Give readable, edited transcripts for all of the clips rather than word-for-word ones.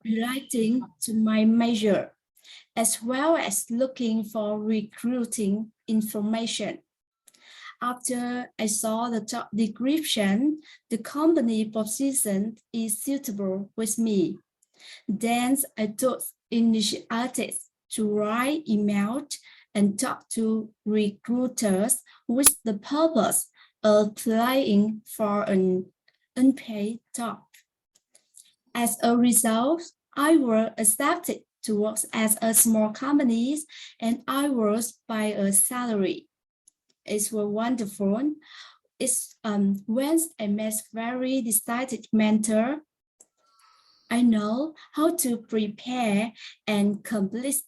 relating to my major, as well as looking for recruiting information. After I saw the job description, the company position is suitable with me. Then I took initiative to write emails and talk to recruiters with the purpose of applying for an unpaid job. As a result, I was accepted to work at a small company and I was by a salary. It was wonderful. It's when I met very decided mentor. I know how to prepare and complete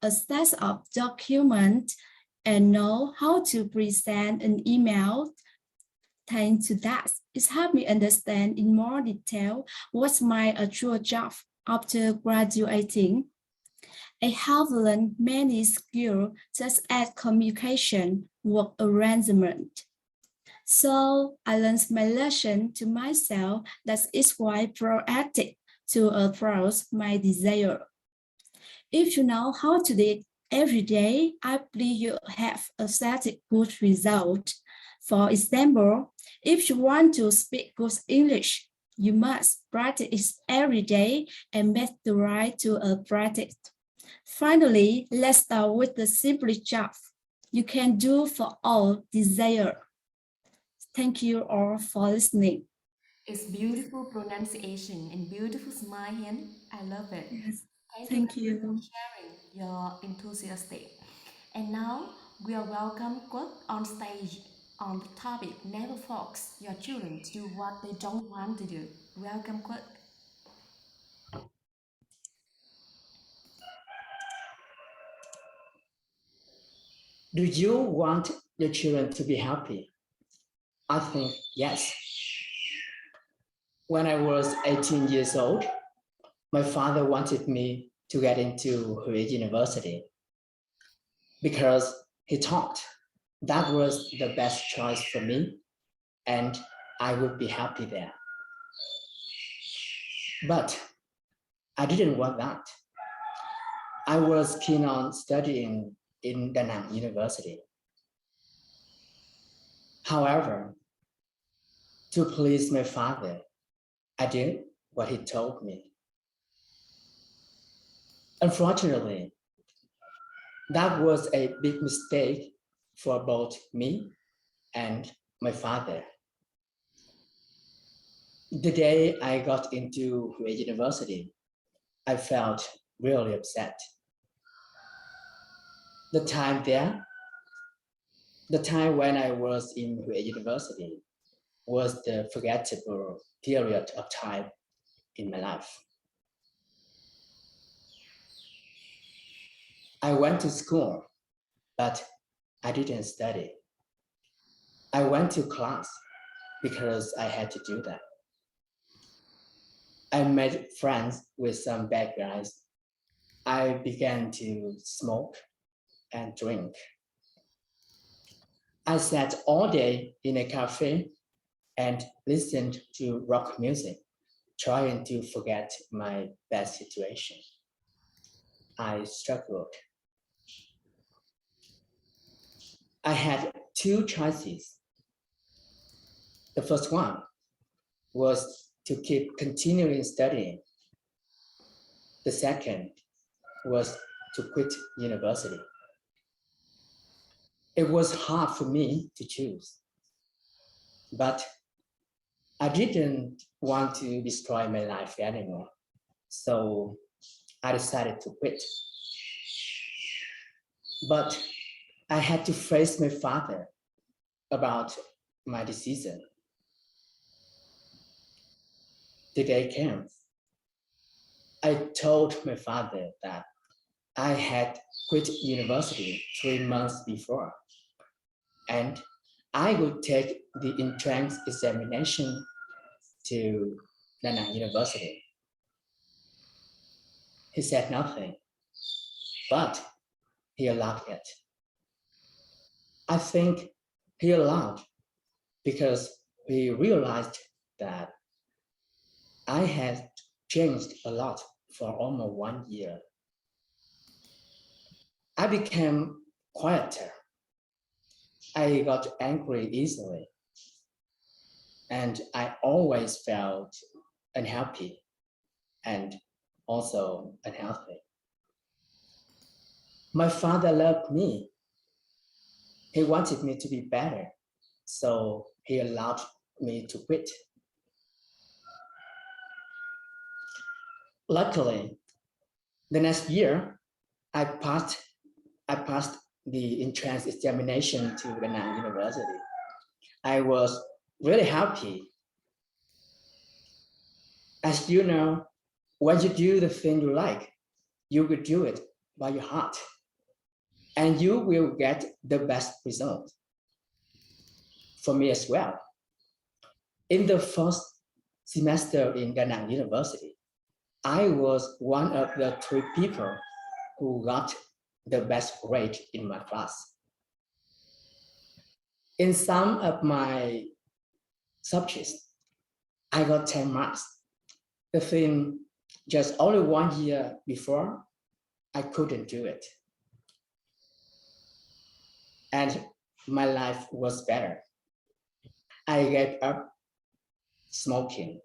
a set of documents and know how to present an email. Thanks to that, it helped me understand in more detail what's my actual job after graduating. I have learned many skills such as communication, work arrangement. So I learned my lesson to myself that is why proactive to approach my desire. If you know how to do it every day, I believe you have a set good result. For example, if you want to speak good English, you must practice it every day and make the right to practice. Finally, let's start with the simple job you can do for all desire. Thank you all for listening. It's beautiful pronunciation and beautiful smile, Hiên. I love it. Yes, Thank thank you for you. sharing your enthusiastic. And now we are welcome Quất on stage on the topic never force your children to do what they don't want to do. Welcome Quất. Do you want your children to be happy? I think yes. When I was 18 years old, my father wanted me to get into Huế University because he thought that was the best choice for me and I would be happy there. But I didn't want that. I was keen on studying in Da Nang University. However, to please my father, I did what he told me. Unfortunately, that was a big mistake for both me and my father. The day I got into Huế University, I felt really upset. The time when I was in Huế University was the forgettable period of time in my life. I went to school, but I didn't study. I went to class because I had to do that. I made friends with some bad guys. I began to smoke and drink. I sat all day in a cafe and listened to rock music, trying to forget my bad situation. I struggled. I had two choices. The first one was to keep continuing studying. The second was to quit university. It was hard for me to choose, but I didn't want to destroy my life anymore. So I decided to quit. But I had to face my father about my decision. The day came. I told my father that I had quit university 3 months before, and I would take the entrance examination to Da Nang University. He said nothing, but he allowed it. I think he allowed because he realized that I had changed a lot for almost 1 year. I became quieter. I got angry easily, and I always felt unhappy and also unhealthy. My father loved me. He wanted me to be better, so he allowed me to quit. Luckily, the next year, I passed the entrance examination to the University. I was really happy. As you know, when you do the thing you like, you will do it by your heart, and you will get the best result. For me as well. In the first semester in Da Nang University, I was one of the 3 people who got the best grade in my class. In some of my subjects, I got 10 marks. The thing just only 1 year before, I couldn't do it. And my life was better. I gave up smoking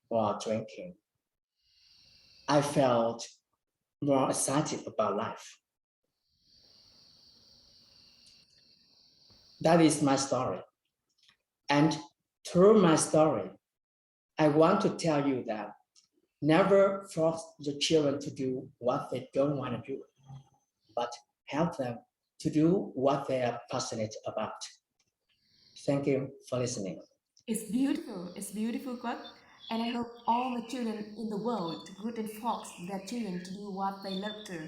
or drinking. I felt more excited about life. That is my story. And through my story, I want to tell you that never force your children to do what they don't want to do, but help them to do what they are passionate about. Thank you for listening. It's beautiful, Quất. And I hope all the children in the world wouldn't force their children to do what they love to,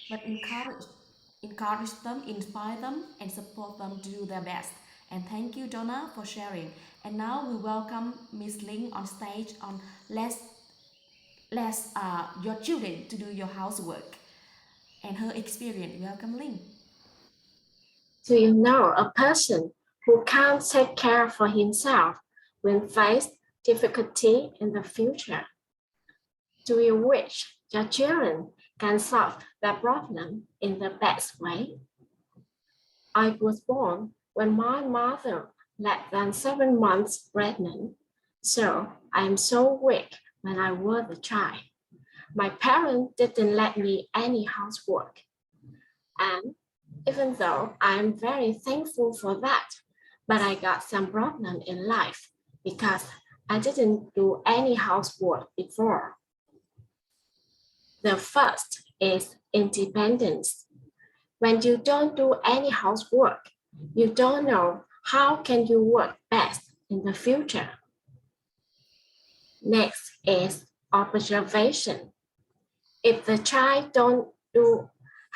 but encourage them, inspire them, and support them to do their best. And thank you, Donna, for sharing. And now we welcome Miss Ling on stage on Let's your children to do your housework and her experience. Welcome, Ling. Do you know a person who can't take care for himself when faced difficulty in the future? Do you wish your children can solve that problem in the best way? I was born when my mother less than 7 months pregnant, so I am so weak when I was a child. My parents didn't let me any housework, and even though I am very thankful for that, but I got some problem in life because I didn't do any housework before. The first is independence. When you don't do any housework, you don't know how can you work best in the future. Next is observation. If the child don't do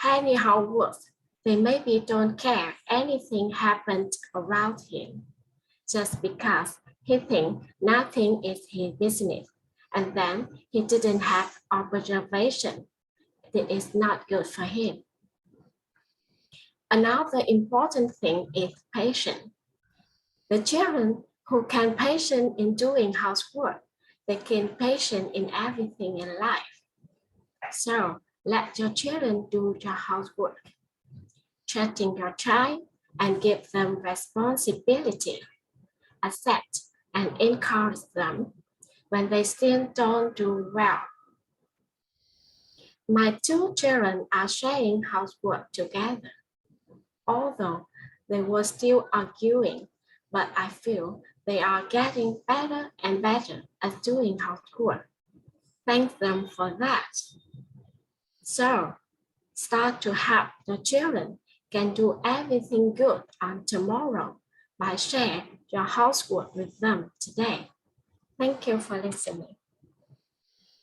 any housework, they maybe don't care anything happened around him, just because he thinks nothing is his business, and then he didn't have observation. It is not good for him. Another important thing is patience. The children who can patient in doing housework, they can patient in everything in life. So let your children do your housework. Trusting your child and give them responsibility. Accept and encourage them when they still don't do well. My 2 children are sharing housework together. Although they were still arguing, but I feel they are getting better and better at doing housework. Thank them for that. So start to help the children can do everything good on tomorrow by sharing your housework with them today. Thank you for listening.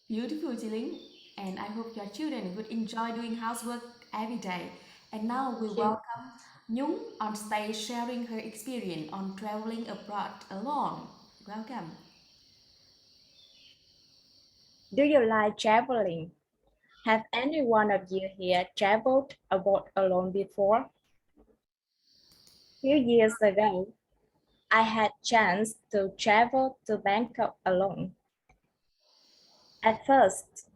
Beautiful, Jiling. And I hope your children would enjoy doing housework every day. And now we welcome Nhung on stage sharing her experience on traveling abroad alone. Welcome. Do you like traveling? Have any one of you here traveled abroad alone before? Few years ago, I had chance to travel to Bangkok alone. At first,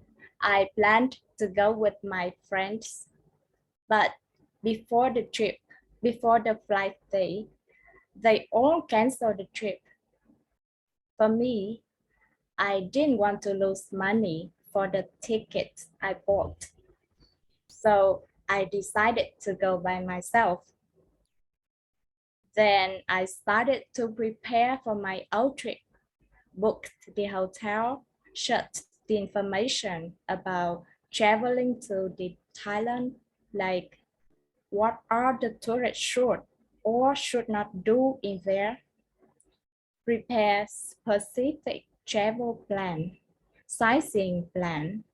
I planned to go with my friends, but before the flight day, they all canceled the trip. For me, I didn't want to lose money for the tickets I bought. So I decided to go by myself. Then I started to prepare for my own trip, booked the hotel, searched the information about traveling to the Thailand, like what are the tourists should or should not do in there, prepare specific travel plan, sightseeing plan,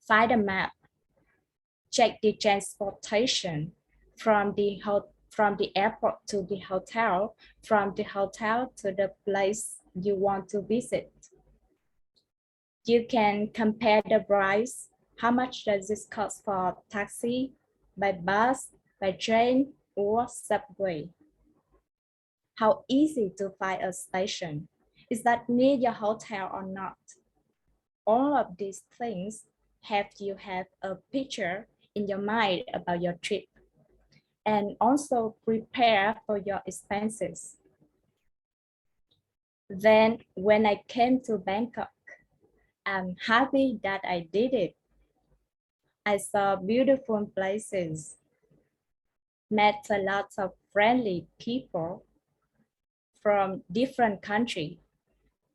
find a map, check the transportation from the airport to the hotel, from the hotel to the place you want to visit. You can compare the price. How much does this cost for taxi, by bus, by train, or subway? How easy to find a station? Is that near your hotel or not? All of these things have you have a picture in your mind about your trip, and also prepare for your expenses. Then when I came to Bangkok, I'm happy that I did it. I saw beautiful places, met a lot of friendly people from different countries,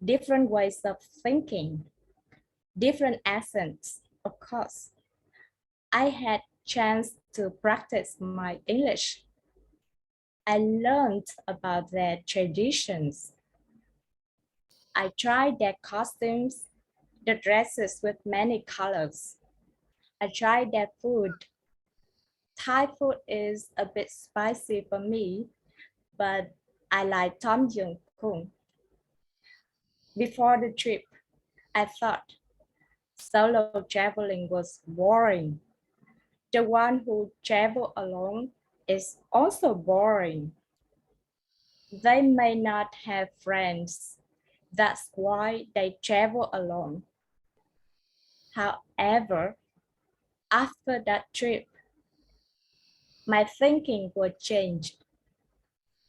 different ways of thinking, different accents, of course. I had chance to practice my English. I learned about their traditions. I tried their costumes, the dresses with many colors. I tried their food. Thai food is a bit spicy for me, but I like tom yum goong. Before the trip, I thought solo traveling was boring. The one who travel alone is also boring. They may not have friends. That's why they travel alone. However, after that trip, my thinking was changed.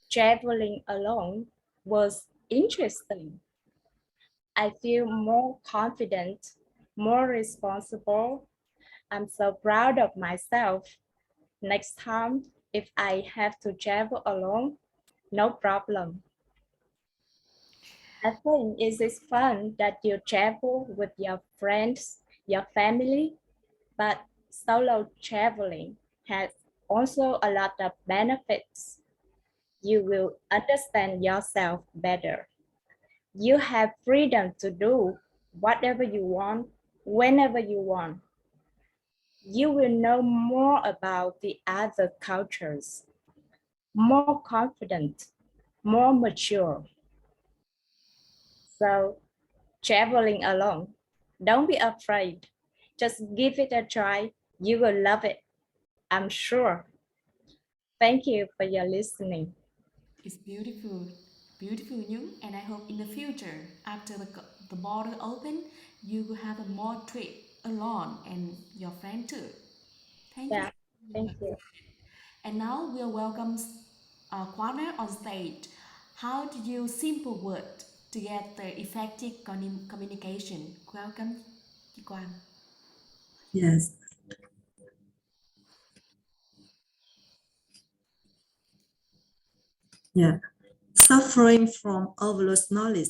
Traveling alone was interesting. I feel more confident, more responsible. I'm so proud of myself. Next time, if I have to travel alone, no problem. I think it is fun that you travel with your friends, your family, but solo traveling has also a lot of benefits. You will understand yourself better. You have freedom to do whatever you want, whenever you want. You will know more about the other cultures, more confident, more mature. So, traveling alone, don't be afraid. Just give it a try. You will love it, I'm sure. Thank you for your listening. It's beautiful, beautiful, Những, and I hope in the future, after the border open, you will have a more trip alone and your friend too. Thank you. Yeah, thank you. And now we'll welcome Kwana on stage. How to use simple words to get the effective communication. Welcome, Kwan. Yes. Yeah. Suffering from overload knowledge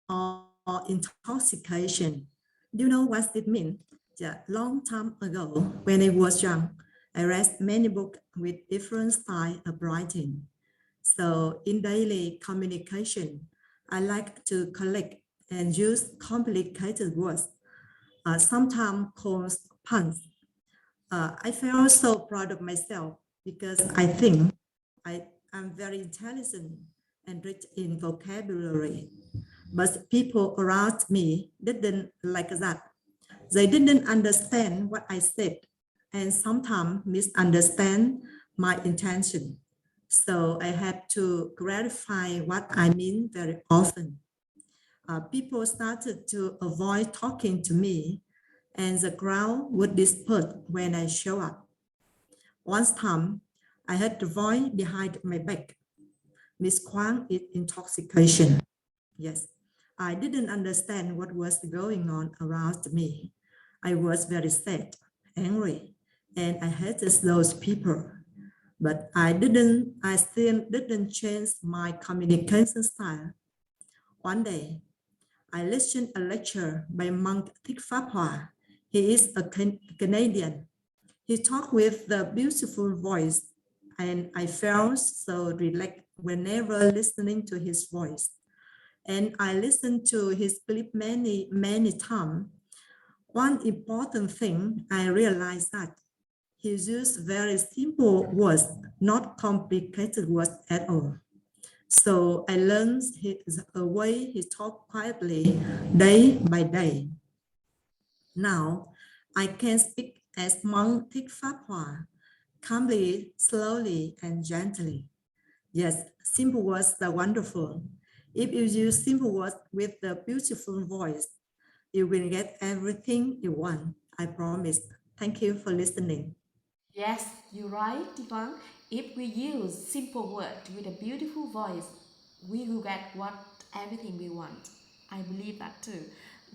or intoxication. Do you know what it means? Yeah, long time ago, when I was young, I read many books with different style of writing. So in daily communication, I like to collect and use complicated words, sometimes called puns. I felt so proud of myself because I think I am very intelligent and rich in vocabulary. But people around me didn't like that. They didn't understand what I said and sometimes misunderstand my intention. So I had to clarify what I mean very often. people started to avoid talking to me, and the crowd would disperse when I show up. One time, I heard the voice behind my back. Miss Kwang is intoxication. Yes, I didn't understand what was going on around me. I was very sad, angry, and I hated those people. But I still didn't change my communication style. One day, I listened a lecture by monk Thích Pháp Hòa. He is a Canadian. He talked with the beautiful voice, and I felt so relaxed whenever listening to his voice. And I listened to his clip many times. One important thing I realized that he used very simple words, not complicated words at all. So I learned a way he talked quietly day by day. Now I can speak as monk Thích Pháp Hòa, calmly, slowly, and gently. Yes, simple words are wonderful. If you use simple words with the beautiful voice, you will get everything you want. I promise. Thank you for listening. Yes, you're right, Divang. If we use simple words with a beautiful voice, we will get everything we want. I believe that too.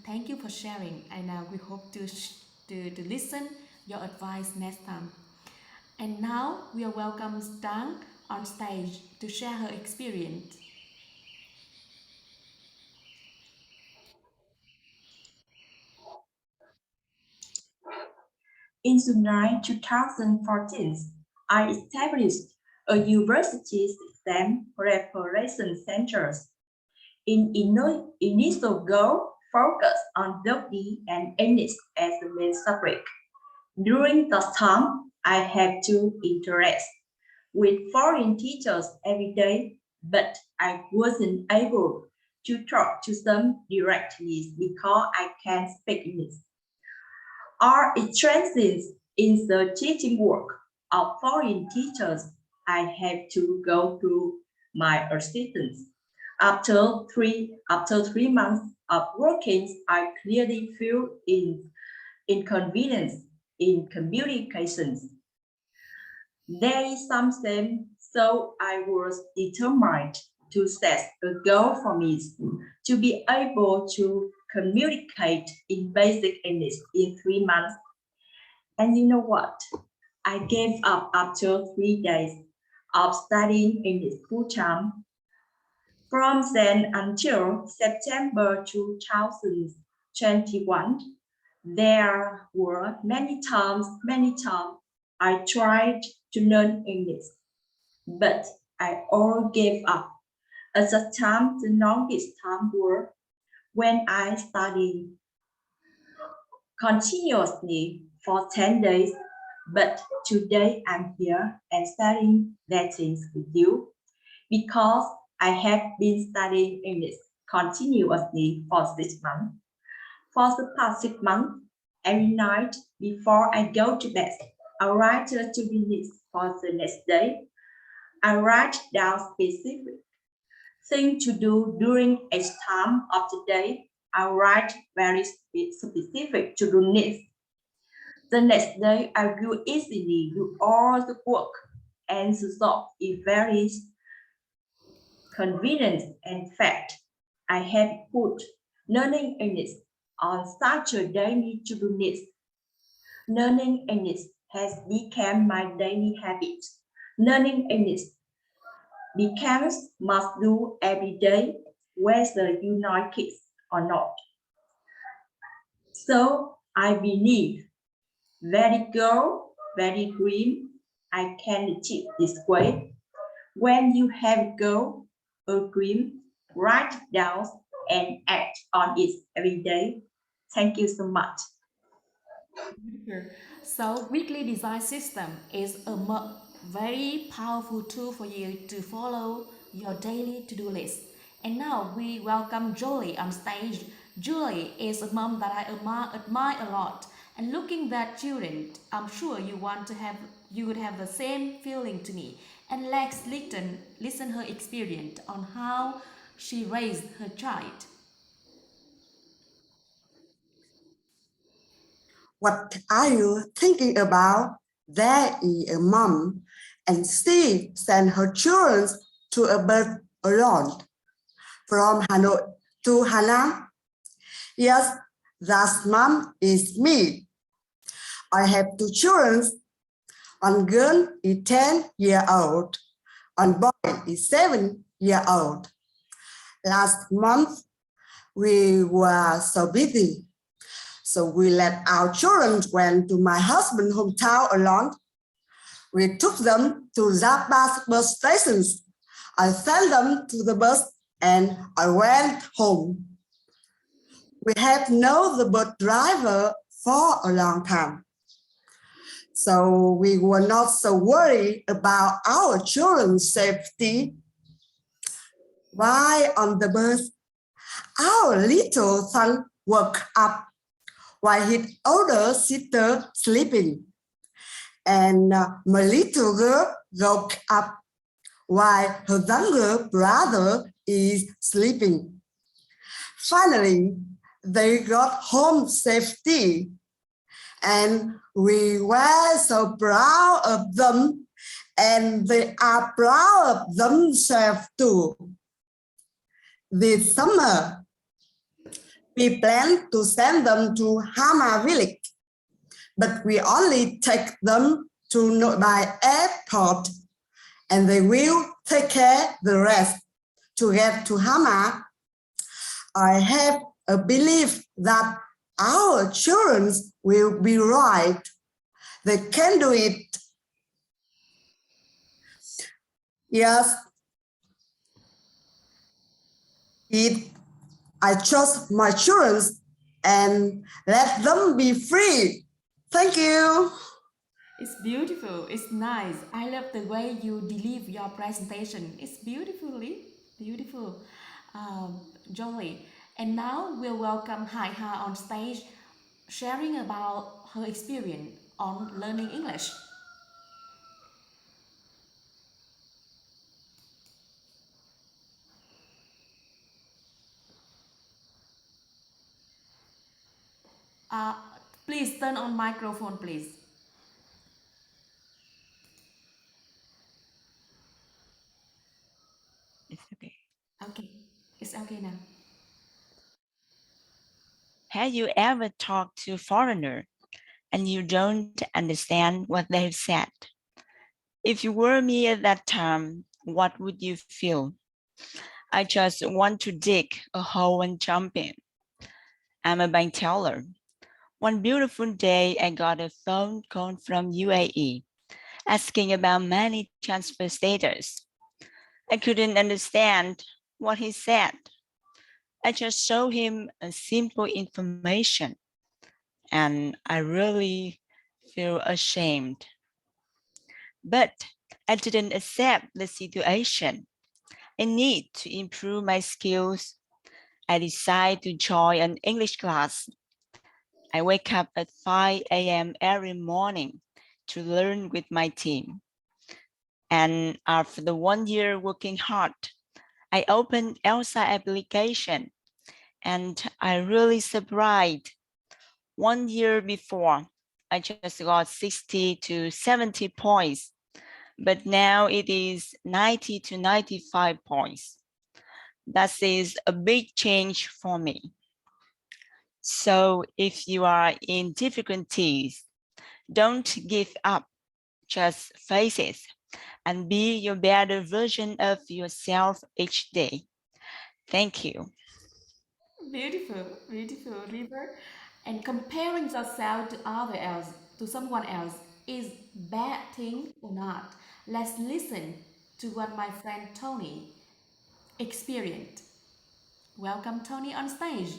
Thank you for sharing, and we hope to listen your advice next time. And now we are welcome Trang on stage to share her experience. In July 2014, I established a university exam preparation center. Initial goal focused on geography and English as the main subject. During that time, I had to interact with foreign teachers every day, but I wasn't able to talk to them directly because I can't speak English. Our experiences in the teaching work of foreign teachers, I had to go through my assistants. After three months of working, I clearly feel inconvenience in communications. There is something, so I was determined to set a goal for me to be able to communicate in basic English in 3 months. And you know what? I gave up after 3 days of studying English full time. From then until September 2021, there were many times I tried to learn English, but I all gave up. At the time, the longest time were when I studied continuously for 10 days, but today I'm here and studying lessons with you because I have been studying English continuously for 6 months. For the past 6 months, every night before I go to bed, I write a to-do list for the next day. I write down specific things to do during each time of the day. I write very specific to-do list. The next day, I will easily do all the work and the job is very convenient. In fact, I have put learning English on such a daily to-do list. Learning English has become my daily habit. Learning English becomes must do every day, whether you like it or not. So I believe very goal, very dream, I can achieve this way. When you have a goal, a dream, write it down and act on it every day. Thank you so much. So weekly design system is a very powerful tool for you to follow your daily to-do list. And now we welcome Julie on stage. Julie is a mom that I admire a lot. And looking at children, I'm sure you would have the same feeling to me. And let's listen her experience on how she raised her child. What are you thinking about? There is a mom, and she sent her children to a birth alone from Hanoi to Hanang. Yes, that mom is me. I have two children. One girl is 10 years old. One boy is 7 years old. Last month, we were so busy. So we let our children went to my husband's hometown alone. We took them to Zappa's bus stations. I sent them to the bus and I went home. We have known the bus driver for a long time. So we were not so worried about our children's safety. While on the bus, our little son woke up while his older sister sleeping. And my little girl woke up while her younger brother is sleeping. Finally, they got home safely, and we were so proud of them, and they are proud of themselves too. This summer, we plan to send them to Hama village, but we only take them to nearby airport, and they will take care the rest. To get to Hama, I have a belief that our children will be right. They can do it. Yes, I trust my children and let them be free. Thank you. It's beautiful. It's nice. I love the way you deliver your presentation. It's beautiful, Jolie. And now we'll welcome Hai Ha on stage, sharing about her experience on learning English. Please turn on microphone, please. It's okay. Okay, it's okay now. Have you ever talked to a foreigner and you don't understand what they've said? If you were me at that time, what would you feel? I just want to dig a hole and jump in. I'm a bank teller. One beautiful day, I got a phone call from UAE asking about money transfer status. I couldn't understand what he said. I just showed him a simple information, and I really feel ashamed. But I didn't accept the situation. I need to improve my skills. I decided to join an English class. I wake up at 5 a.m. every morning to learn with my team. And after the 1 year working hard, I opened ELSA application, and I really surprised. 1 year before, I just got 60 to 70 points, but now it is 90 to 95 points. That is a big change for me. So if you are in difficulties, don't give up, just face it and be your better version of yourself each day. Thank you. Beautiful, River. And comparing yourself to someone else, is bad thing or not? Let's listen to what my friend Tony experienced. Welcome, Tony, on stage.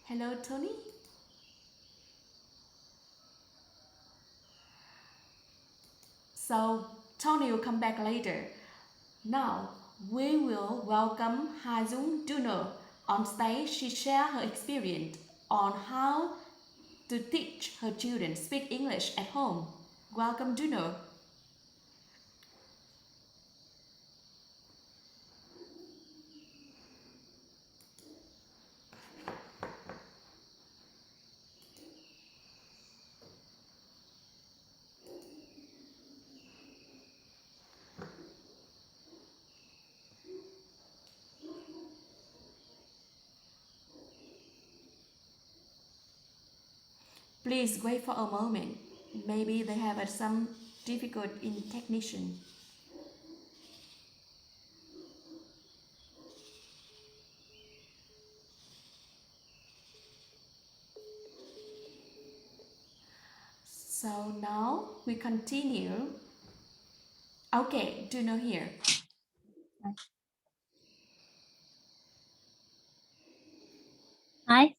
Hello, Tony. So Tony will come back later. Now we will welcome Ha Dung Duno on stage. She shared her experience on how to teach her children speak English at home. Welcome, Duno. Please wait for a moment. Maybe they have some difficulty in technician. So now we continue. Okay, do you know here? Hi.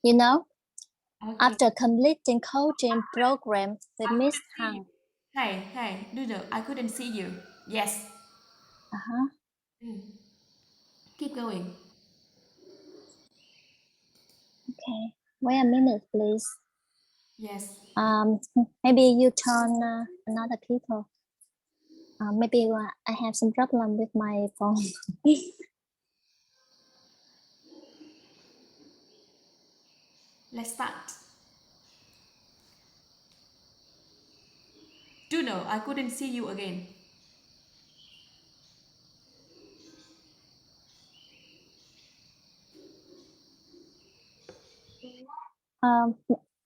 You know, Okay. after completing coaching program with Miss Hằng. Hey, do you know, I couldn't see you. Yes. Keep going. Okay, wait a minute, please. Yes. Maybe you turn another people. Maybe I have some problem with my phone. Let's start. Do you know, I couldn't see you again.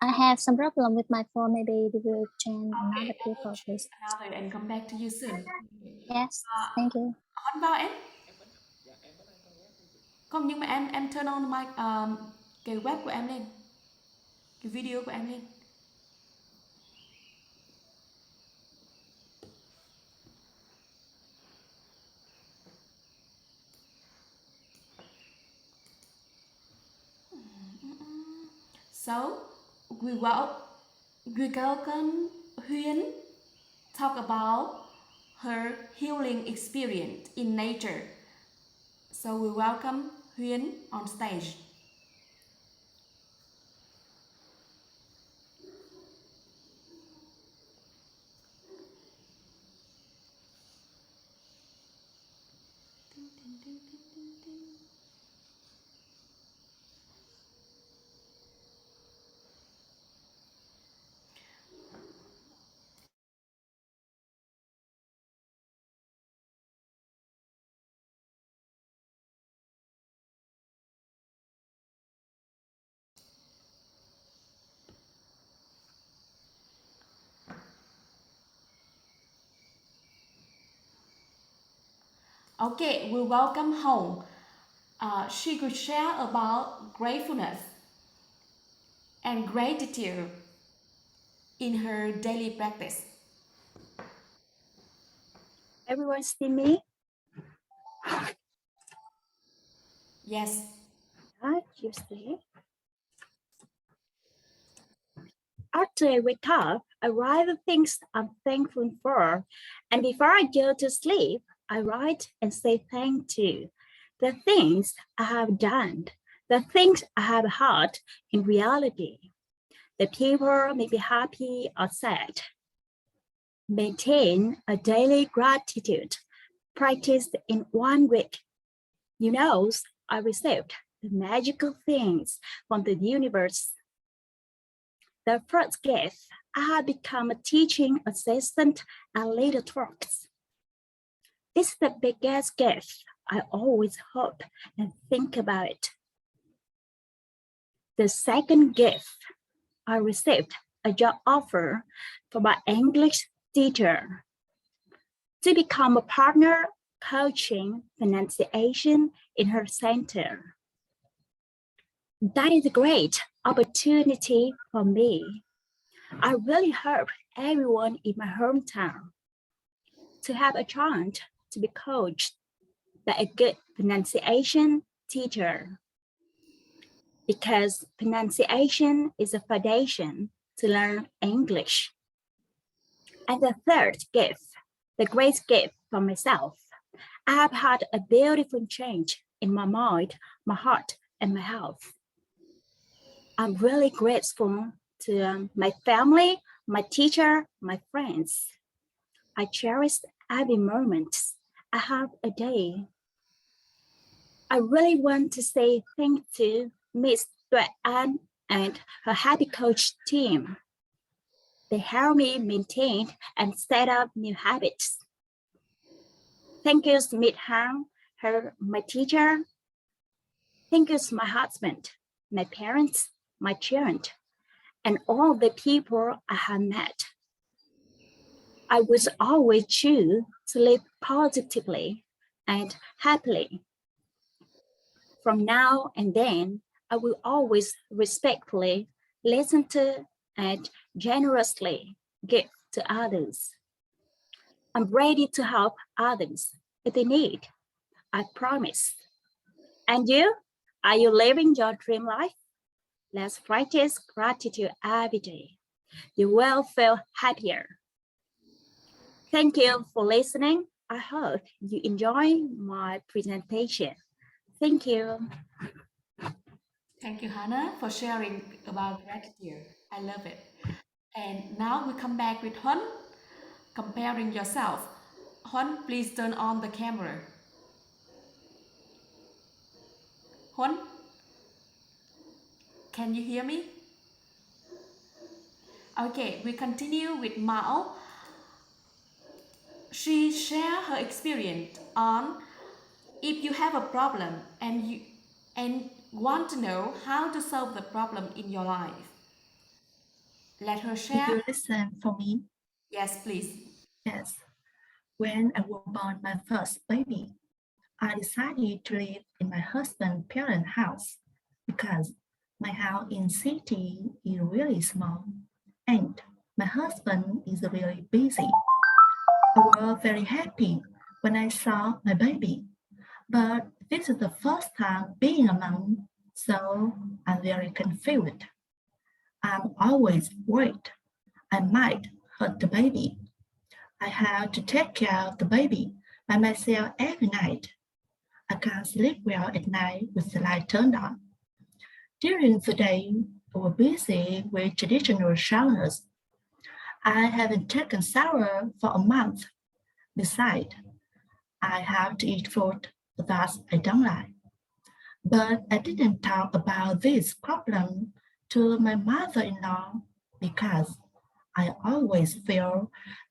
I have some problem with my phone. Maybe we will change another people, please. Another and come back to you soon. Yes, thank you. On vào em. Không, nhưng mà em turn on mic, cái web của em lên, cái video của em lên. So we welcome Huyên talk about her healing experience in nature. So we welcome Huyên on stage. Okay, we welcome Hồng. She could share about gratefulness and gratitude in her daily practice. Everyone see me? Yes. You see? After I wake up, I write the things I'm thankful for. And before I go to sleep, I write and say thank you. The things I have done, the things I have had in reality. The people may be happy or sad. Maintain a daily gratitude practiced in 1 week. You know, I received the magical things from the universe. The first gift, I have become a teaching assistant at Little Talks. This is the biggest gift. I always hope and think about it. The second gift, I received a job offer from my English teacher to become a partner coaching pronunciation in her center. That is a great opportunity for me. I really hope everyone in my hometown to have a chance to be coached by a good pronunciation teacher, because pronunciation is a foundation to learn English. And the third gift, the great gift for myself, I have had a beautiful change in my mind, my heart, and my health. I'm really grateful to my family, my teacher, my friends. I cherish every moment I have a day. I really want to say thank you to Miss Thuyết Anh and her Happy Coach team. They help me maintain and set up new habits. Thank you to Miss Hằng, my teacher. Thank you to my husband, my parents, my children, and all the people I have met. I would always choose to live positively and happily. From now and then, I will always respectfully listen to and generously give to others. I'm ready to help others if they need, I promise. And you? Are you living your dream life? Let's practice gratitude every day. You will feel happier. Thank you for listening. I hope you enjoy my presentation. Thank you. Thank you, Hannah, for sharing about gratitude. I love it. And now we come back with Huân, comparing yourself. Huân, please turn on the camera. Huân, can you hear me? Okay, we continue with Mao. She shared her experience on if you have a problem and want to know how to solve the problem in your life. Let her share. Could you listen for me? Yes, please. Yes. When I was born my first baby, I decided to live in my husband's parents' house because my house in city is really small and my husband is really busy. I was very happy when I saw my baby, but this is the first time being a mom, so I'm very confused. I'm always worried I might hurt the baby. I have to take care of the baby by myself every night. I can't sleep well at night with the light turned on. During the day, I was busy with traditional showers. I haven't taken shower for a month. Besides, I have to eat food that I don't like. But I didn't talk about this problem to my mother-in-law because I always feel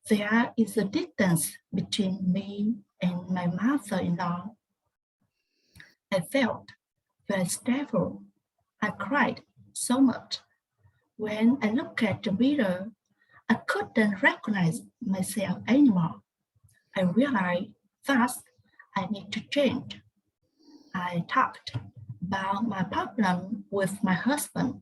there is a distance between me and my mother-in-law. I felt very stable. I cried so much. When I looked at the mirror, I couldn't recognize myself anymore. I realized that I need to change. I talked about my problem with my husband.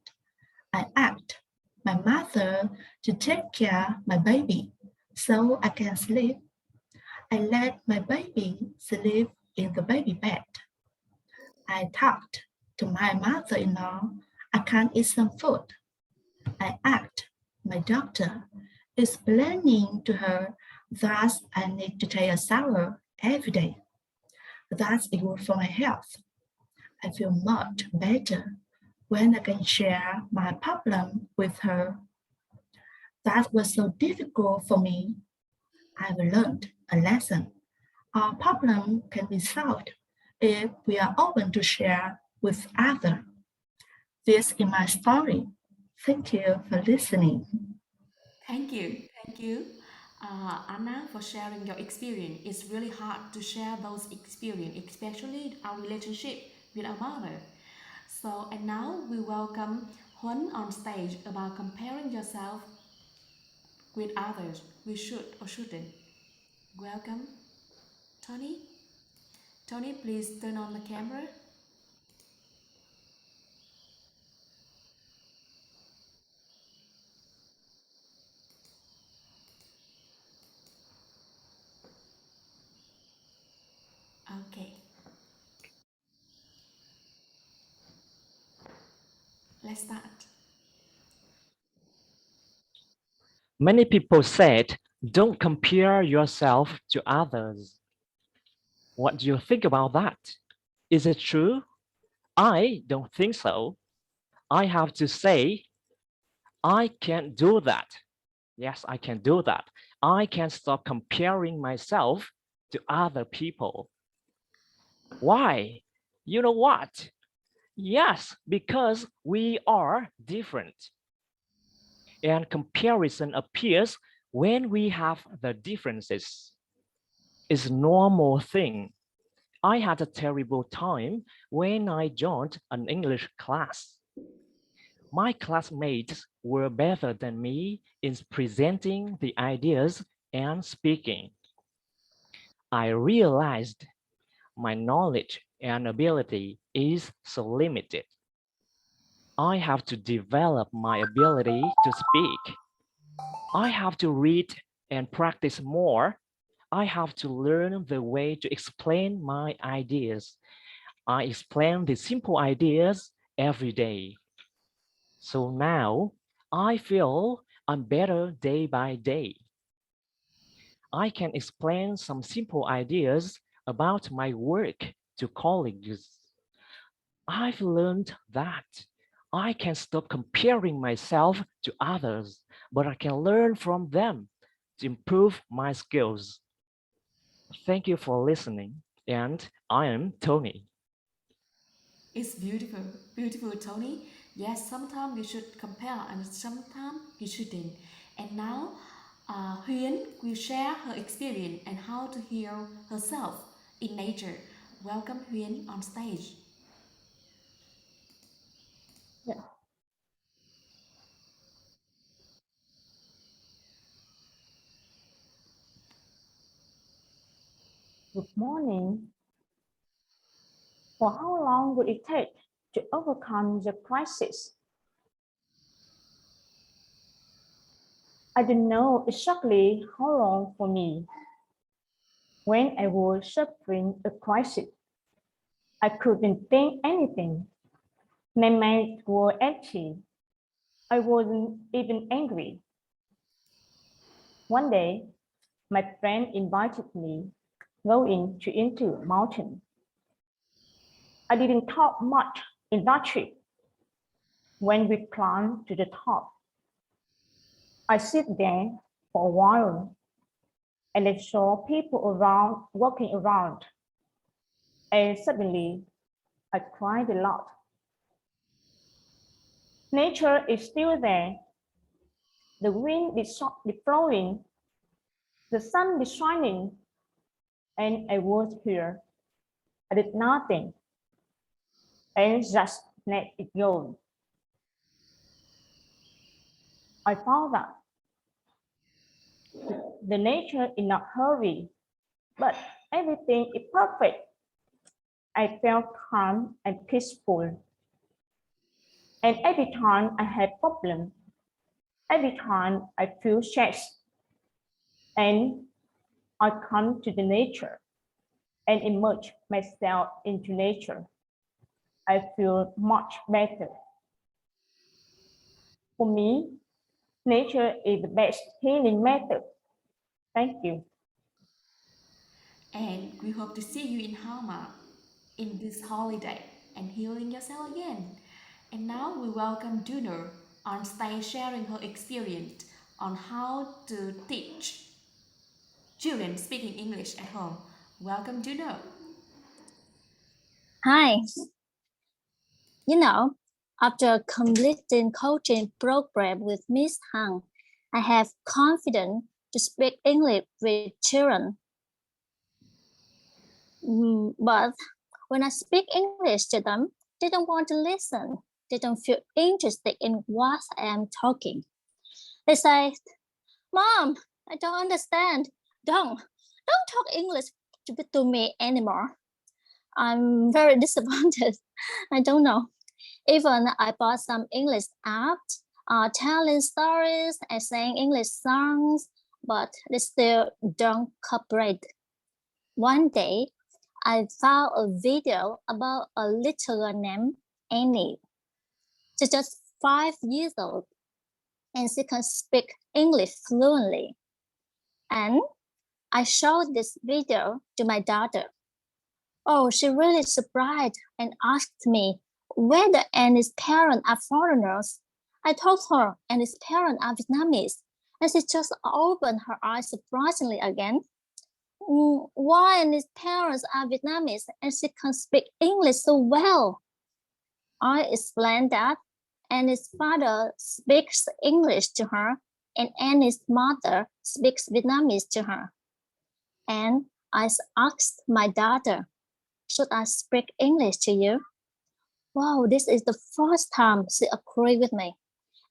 I asked my mother to take care of my baby so I can sleep. I let my baby sleep in the baby bed. I talked to my mother-in-law I can't eat some food. I asked my doctor, explaining to her that I need to take a shower every day. That's good for my health. I feel much better when I can share my problem with her. That was so difficult for me. I've learned a lesson. Our problem can be solved if we are open to share with others. This is my story. Thank you for listening. Thank you. Thank you, Anna, for sharing your experience. It's really hard to share those experiences, especially our relationship with our mother. So, and now we welcome Huân on stage about comparing yourself with others. We should or shouldn't. Welcome, Tony. Tony, please turn on the camera. Okay. Let's start. Many people said, don't compare yourself to others. What do you think about that? Is it true? I don't think so. I have to say, I can't do that. Yes, I can do that. I can stop comparing myself to other people. Why? You know what? Yes, because we are different. And comparison appears when we have the differences. It's a normal thing. I had a terrible time when I joined an English class. My classmates were better than me in presenting the ideas and speaking. I realized my knowledge and ability is so limited. I have to develop my ability to speak. I have to read and practice more. I have to learn the way to explain my ideas. I explain the simple ideas every day. So now I feel I'm better day by day. I can explain some simple ideas about my work to colleagues. I've learned that I can stop comparing myself to others, but I can learn from them to improve my skills. Thank you for listening, and I am Tony. It's beautiful, beautiful, Tony. Yes, sometimes you should compare and sometimes you shouldn't. And now, Huyên will share her experience and how to heal herself in nature. Welcome Huyên on stage. Yeah. Good morning. For how long would it take to overcome the crisis? I don't know exactly how long for me. When I was suffering a crisis, I couldn't think anything. My mind was empty. I wasn't even angry. One day, my friend invited me going into a mountain. I didn't talk much in that trip. When we climbed to the top, I sit there for a while and I saw people around walking around. And suddenly, I cried a lot. Nature is still there. The wind is blowing. The sun is shining. And I was here. I did nothing. And just let it go. I found that the nature is not hurry, but everything is perfect. I felt calm and peaceful. And every time I had problem, every time I feel stressed, and I come to the nature and immerse myself into nature, I feel much better. For me, nature is the best healing method. Thank you. And we hope to see you in Hama in this holiday and healing yourself again. And now we welcome Duna on stage sharing her experience on how to teach children speaking English at home. Welcome Duna. Hi. You know, after completing coaching program with Miss Hằng, I have confidence to speak English with children. But when I speak English to them, they don't want to listen. They don't feel interested in what I am talking. They say, Mom, I don't understand. Don't talk English to me anymore. I'm very disappointed. I don't know. Even I bought some English apps, telling stories and saying English songs, but they still don't cooperate. One day, I found a video about a little girl named Annie. She's just 5 years old, and she can speak English fluently. And I showed this video to my daughter. Oh, she really surprised and asked me whether Annie's parents are foreigners. I told her Annie's parents are Vietnamese, and she just opened her eyes surprisingly again. Why Annie's parents are Vietnamese and she can speak English so well? I explained that Annie's father speaks English to her and Annie's mother speaks Vietnamese to her. And I asked my daughter, should I speak English to you? Wow, this is the first time she agreed with me.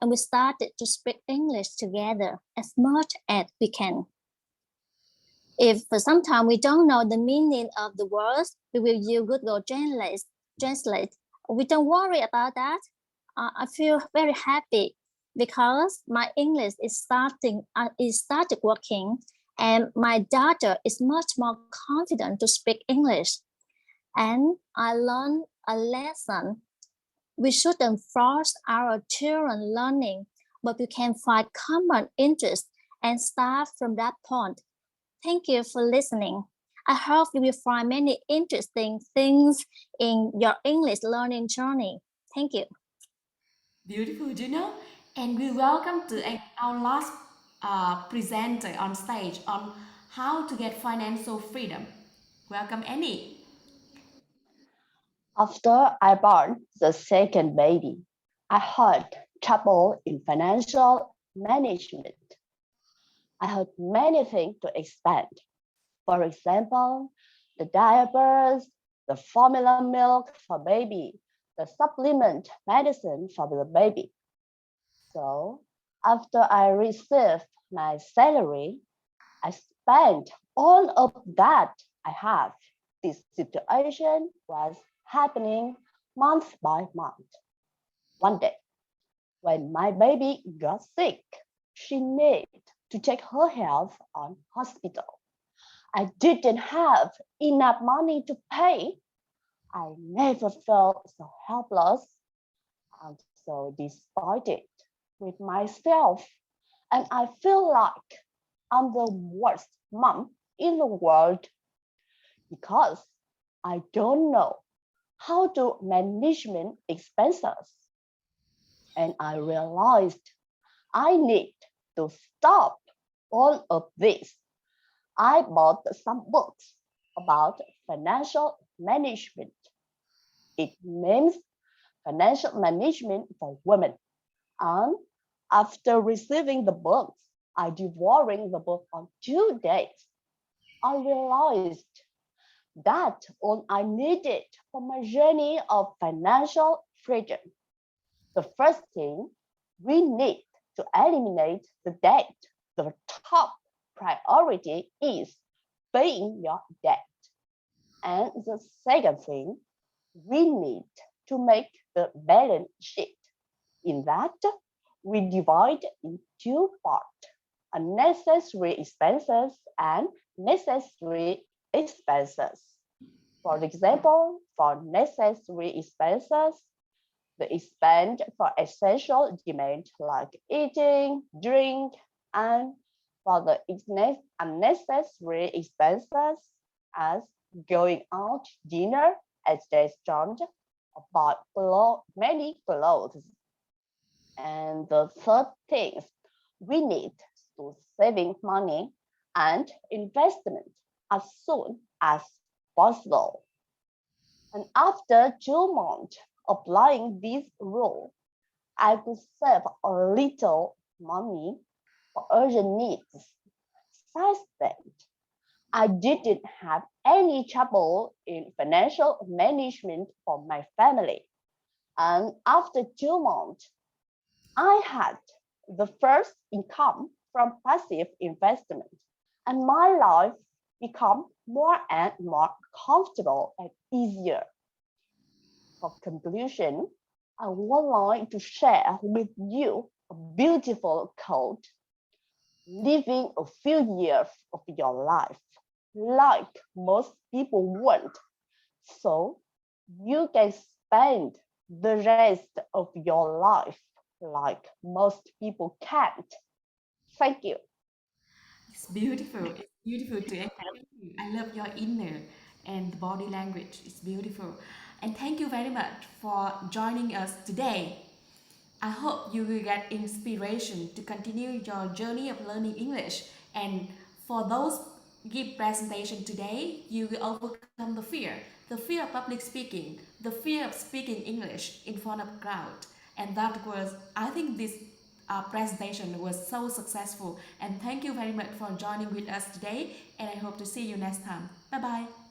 And we started to speak English together as much as we can. If for some time we don't know the meaning of the words, we will use Google Translate. We don't worry about that. I feel very happy because my English is started working, and my daughter is much more confident to speak English. And I learned a lesson. We shouldn't force our children learning, but we can find common interest and start from that point. Thank you for listening. I hope you will find many interesting things in your English learning journey. Thank you. Beautiful, Juno. And we welcome to our last presenter on stage on how to get financial freedom. Welcome, Annie. After I born the second baby, I had trouble in financial management. I had many things to expand. For example, the diapers, the formula milk for baby, the supplement medicine for the baby. So after I received my salary, I spent all of that I have. This situation was happening month by month. One day, when my baby got sick, she needed to take her health on hospital. I didn't have enough money to pay. I never felt so helpless and so disappointed with myself. And I feel like I'm the worst mom in the world because I don't know how to manage expenses. And I realized I need to stop all of this. I bought some books about financial management. It means financial management for women. And after receiving the books, I devoured the book on 2 days. I realized that all I needed for my journey of financial freedom. The first thing, we need to eliminate the debt. The top priority is paying your debt. And the second thing, we need to make the balance sheet. In that, we divide in 2 parts, unnecessary expenses and necessary expenses. For example, for necessary expenses, the expense for essential demand like eating, drink, and for the unnecessary expenses as going out dinner at restaurant, buy many clothes. And the third thing, we need to saving money and investment as soon as possible. And after 2 months applying this rule, I could save a little money for urgent needs. Besides that, I didn't have any trouble in financial management for my family. And after 2 months, I had the first income from passive investment, and my life became more and more comfortable and easier. For conclusion, I would like to share with you a beautiful quote. Living a few years of your life like most people want, so you can spend the rest of your life like most people can't. Thank you. It's beautiful. It's beautiful to encourage you. I love your inner and the body language. It's beautiful. And thank you very much for joining us today. I hope you will get inspiration to continue your journey of learning English. And for those give presentation today, you will overcome the fear of public speaking, the fear of speaking English in front of crowd. And that was, I think this presentation was so successful. And thank you very much for joining with us today. And I hope to see you next time. Bye bye.